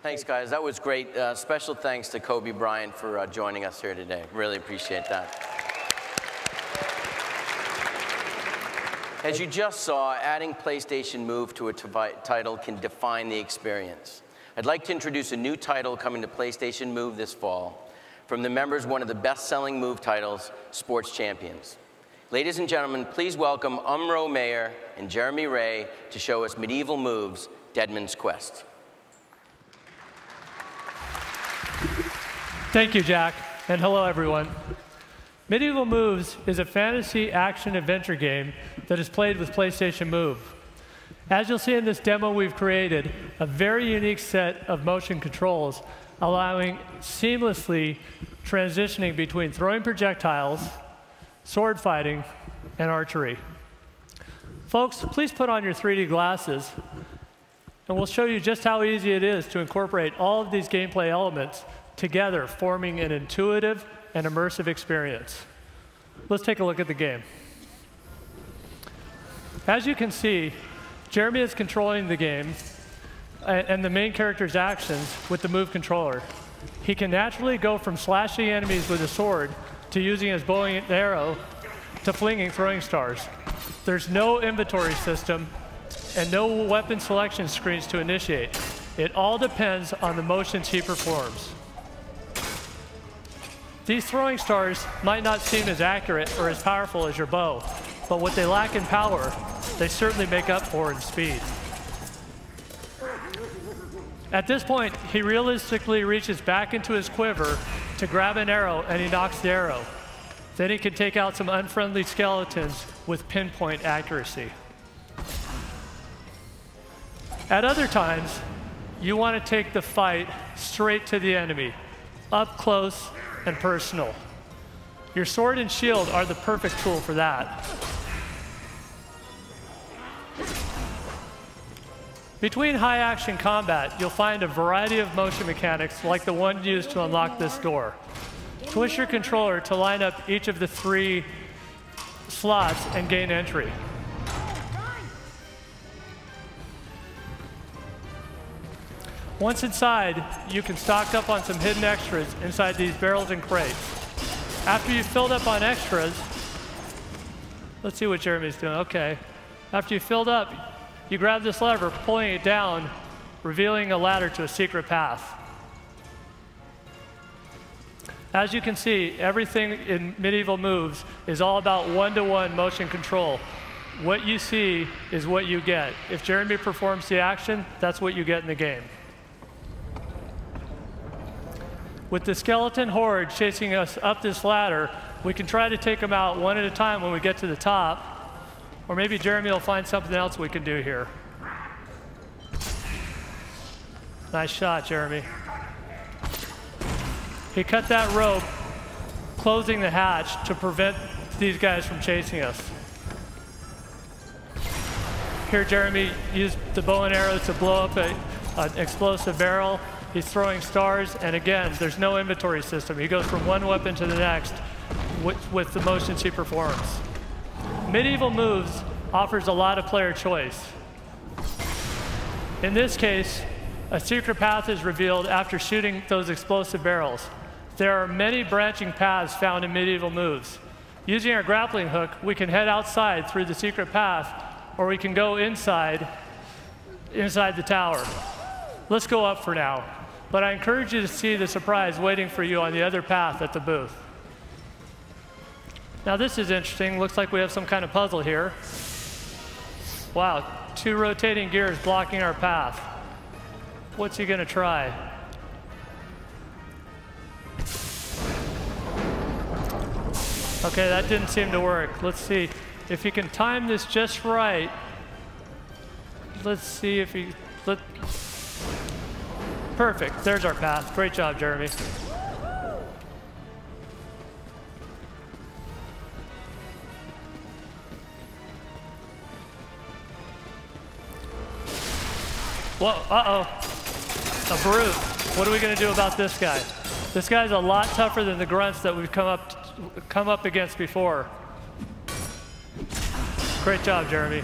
Thanks, guys. That was great. Special thanks to Kobe Bryant for joining us here today. Really appreciate that. As you just saw, adding PlayStation Move to a title can define the experience. I'd like to introduce a new title coming to PlayStation Move this fall. From the members, one of the best-selling Move titles, Sports Champions. Ladies and gentlemen, please welcome Umro Mayer and Jeremy Ray to show us Medieval Moves, Deadman's Quest. Thank you, Jack, and hello, everyone. Medieval Moves is a fantasy action-adventure game that is played with PlayStation Move. As you'll see in this demo, we've created a very unique set of motion controls, allowing seamlessly transitioning between throwing projectiles, sword fighting, and archery. Folks, please put on your 3D glasses, and we'll show you just how easy it is to incorporate all of these gameplay elements together, forming an intuitive and immersive experience. Let's take a look at the game. As you can see, Jeremy is controlling the game and the main character's actions with the Move controller. He can naturally go from slashing enemies with a sword to using his bow and arrow to flinging throwing stars. There's no inventory system and no weapon selection screens to initiate. It all depends on the motions he performs. These throwing stars might not seem as accurate or as powerful as your bow, but what they lack in power, they certainly make up for in speed. At this point, he realistically reaches back into his quiver to grab an arrow, and he knocks the arrow. Then he can take out some unfriendly skeletons with pinpoint accuracy. At other times, you want to take the fight straight to the enemy, up close and personal. Your sword and shield are the perfect tool for that. Between high-action combat, you'll find a variety of motion mechanics like the one used to unlock this door. Twist your controller to line up each of the 3 slots and gain entry. Once inside, you can stock up on some hidden extras inside these barrels and crates. After you've filled up on extras, let's see what Jeremy's doing. Okay. After you've filled up, you grab this lever, pulling it down, revealing a ladder to a secret path. As you can see, everything in Medieval Moves is all about one-to-one motion control. What you see is what you get. If Jeremy performs the action, that's what you get in the game. With the skeleton horde chasing us up this ladder, we can try to take them out one at a time when we get to the top, or maybe Jeremy will find something else we can do here. Nice shot, Jeremy. He cut that rope, closing the hatch to prevent these guys from chasing us. Here, Jeremy used the bow and arrow to blow up an explosive barrel. He's throwing stars, and again, there's no inventory system. He goes from one weapon to the next with the motions he performs. Medieval Moves offers a lot of player choice. In this case, a secret path is revealed after shooting those explosive barrels. There are many branching paths found in Medieval Moves. Using our grappling hook, we can head outside through the secret path, or we can go inside the tower. Let's go up for now. But I encourage you to see the surprise waiting for you on the other path at the booth. Now this is interesting. Looks like we have some kind of puzzle here. Wow, 2 rotating gears blocking our path. What's he gonna try? Okay, that didn't seem to work. Let's see if he can time this just right. Let's see if he, perfect, there's our path. Great job, Jeremy. Whoa, uh-oh, a brute. What are we gonna do about this guy? This guy's a lot tougher than the grunts that we've come up against before. Great job, Jeremy.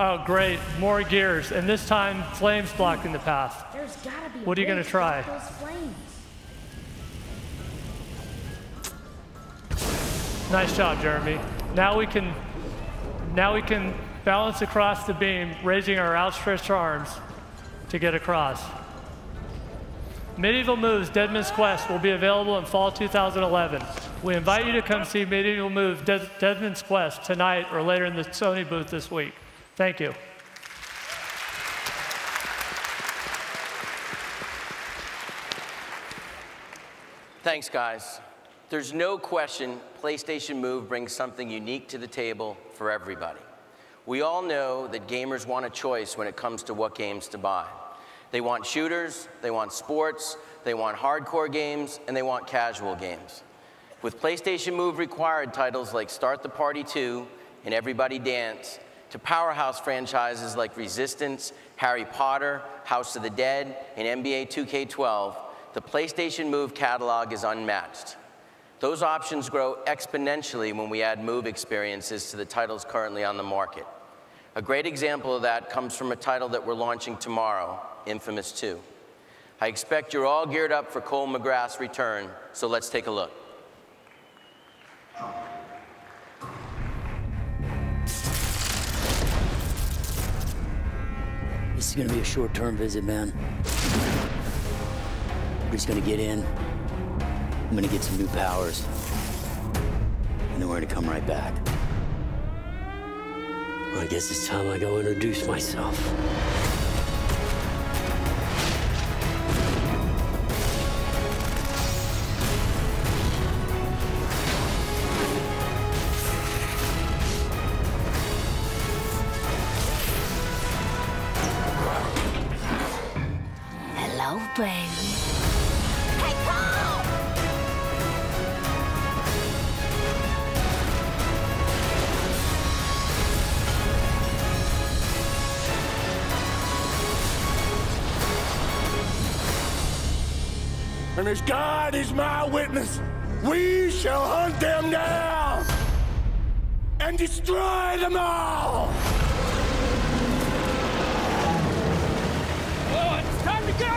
Oh, great. More gears. And this time, flames blocking the path. There's gotta be What are you going to try? those flames. Nice job, Jeremy. Now we can balance across the beam, raising our outstretched arms to get across. Medieval Moves Deadman's Quest will be available in fall 2011. We invite you to come see Medieval Moves Deadman's Quest tonight or later in the Sony booth this week. Thank you. Thanks, guys. There's no question PlayStation Move brings something unique to the table for everybody. We all know that gamers want a choice when it comes to what games to buy. They want shooters, they want sports, they want hardcore games, and they want casual games. With PlayStation Move required titles like Start the Party 2 and Everybody Dance, to powerhouse franchises like Resistance, Harry Potter, House of the Dead, and NBA 2K12, the PlayStation Move catalog is unmatched. Those options grow exponentially when we add Move experiences to the titles currently on the market. A great example of that comes from a title that we're launching tomorrow, Infamous 2. I expect you're all geared up for Cole McGrath's return, so let's take a look. This is gonna be a short-term visit, man. We're just gonna get in. I'm gonna get some new powers. And then we're gonna come right back. Well, I guess it's time I go introduce myself. Hello, baby. And as God is my witness, we shall hunt them down and destroy them all! Oh, it's time to go!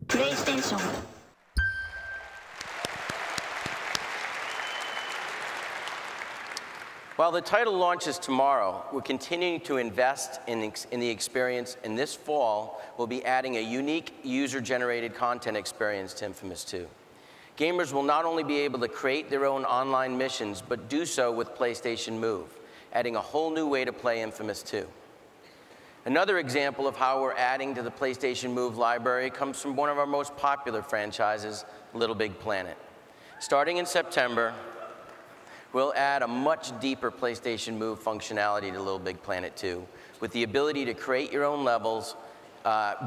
PlayStation. While the title launches tomorrow, we're continuing to invest in the experience, and this fall, we'll be adding a unique user-generated content experience to Infamous 2. Gamers will not only be able to create their own online missions, but do so with PlayStation Move, adding a whole new way to play Infamous 2. Another example of how we're adding to the PlayStation Move library comes from one of our most popular franchises, Little Big Planet. Starting in September, we'll add a much deeper PlayStation Move functionality to Little Big Planet 2, with the ability to create your own levels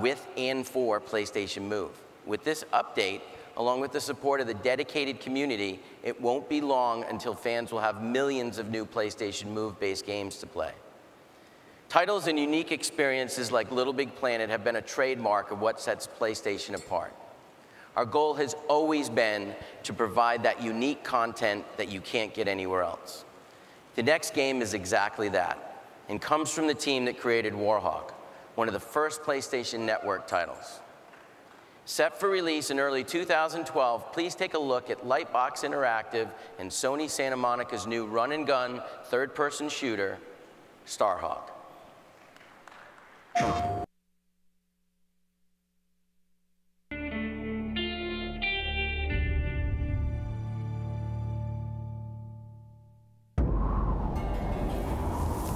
with and for PlayStation Move. With this update, along with the support of the dedicated community, it won't be long until fans will have millions of new PlayStation Move-based games to play. Titles and unique experiences like Little Big Planet have been a trademark of what sets PlayStation apart. Our goal has always been to provide that unique content that you can't get anywhere else. The next game is exactly that, and comes from the team that created Warhawk, one of the first PlayStation Network titles. Set for release in early 2012, please take a look at Lightbox Interactive and Sony Santa Monica's new run-and-gun third-person shooter, Starhawk.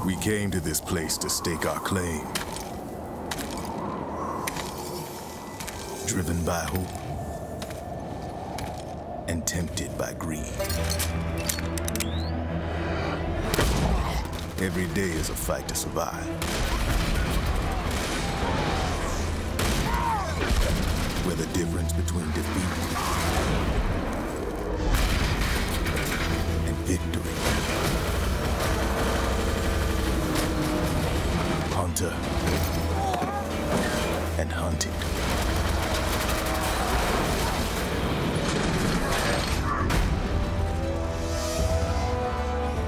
We came to this place to stake our claim. Driven by hope and tempted by greed. Every day is a fight to survive. Where the difference between defeat and victory. Hunter and hunted.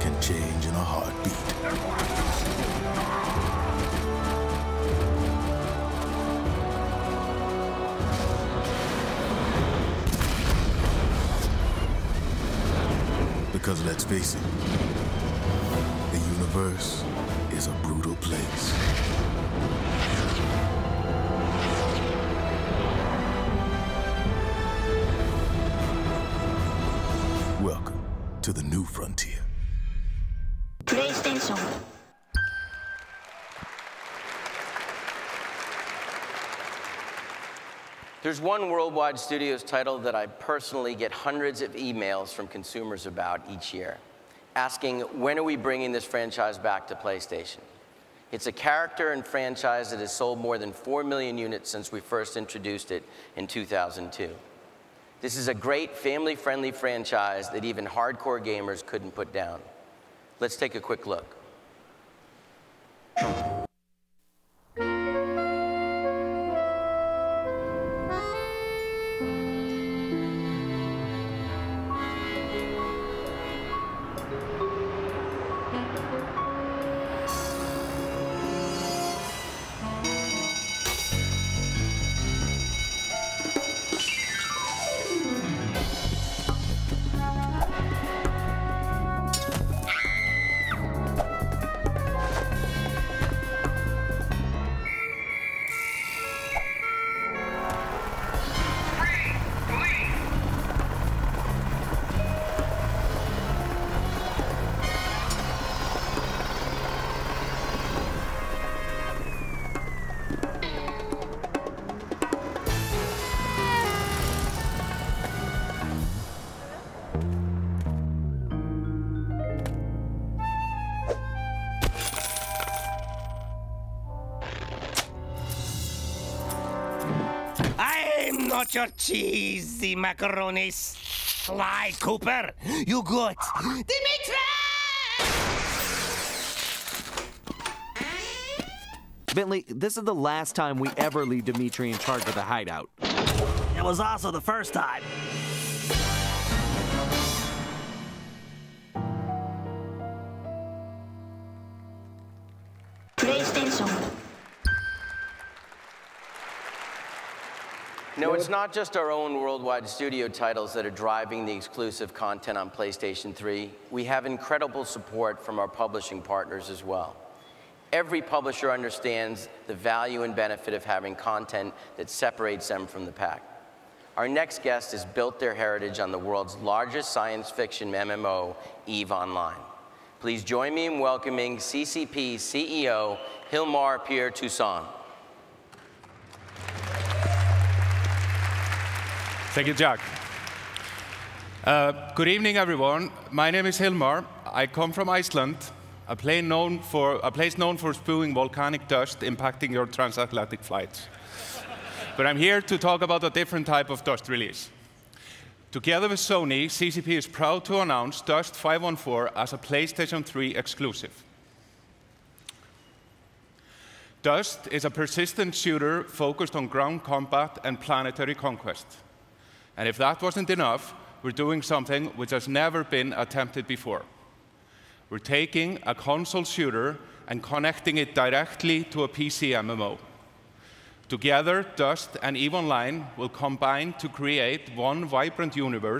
Can change in a heartbeat. Because let's face it, the universe is a brutal place. Welcome to the new frontier. PlayStation. There's one Worldwide Studios title that I personally get hundreds of emails from consumers about each year, asking when are we bringing this franchise back to PlayStation? It's a character and franchise that has sold more than 4 million units since we first introduced it in 2002. This is a great family-friendly franchise that even hardcore gamers couldn't put down. Let's take a quick look. I'm not your cheesy macaroni, Sly Cooper. You got Dimitri! Bentley, this is the last time we ever leave Dimitri in charge of the hideout. It was also the first time. PlayStation. No, it's not just our own Worldwide Studio titles that are driving the exclusive content on PlayStation 3. We have incredible support from our publishing partners as well. Every publisher understands the value and benefit of having content that separates them from the pack. Our next guest has built their heritage on the world's largest science fiction MMO, EVE Online. Please join me in welcoming CCP CEO Hilmar Pierre Toussaint. Thank you, Jack. Good evening, everyone. My name is Hilmar. I come from Iceland, a place known for spewing volcanic dust impacting your transatlantic flights. But I'm here to talk about a different type of dust release. Together with Sony, CCP is proud to announce Dust 514 as a PlayStation 3 exclusive. Dust is a persistent shooter focused on ground combat and planetary conquest. And if that wasn't enough, we're doing something which has never been attempted before. We're taking a console shooter and connecting it directly to a PC MMO. Together, Dust and EVE Online will combine to create one vibrant universe